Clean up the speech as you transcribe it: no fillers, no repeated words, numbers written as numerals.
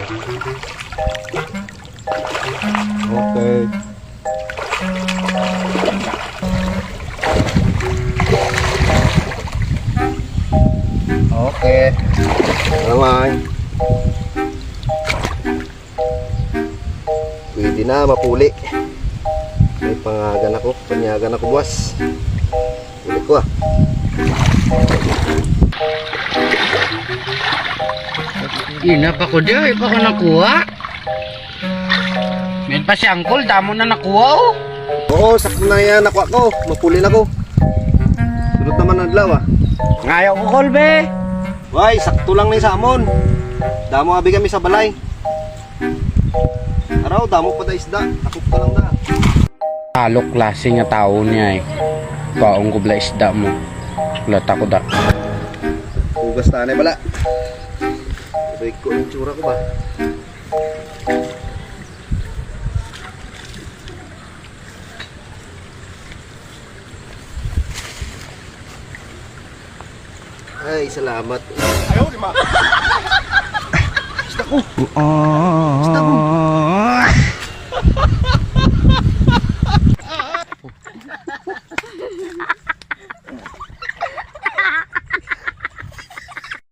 Okay. Okay. Naman. Pwede na mapuli. May panyagan ako buwas. Ulit ko ah. Ina pa ko di, pa ko nakuha. May pa si Uncle, damo na nakuha oh. Oo, sakto na yan nakuha ko. Mapuli na ko. Sunod naman ang adlaw ah. Ngayaw ko kolbe. Why, sakto lang na yung samon. Damo abi kami sa balay. Araw, damo pa da isda. Takot ka lang na. Halok klase nga tao niya eh. Kaong ko bala isda mo. Kulata ko da. Hugas na bala. Sabay ko yung tsura ko ba? Ay, salamat. Ayaw, di ma. Isda ko. Isda ko.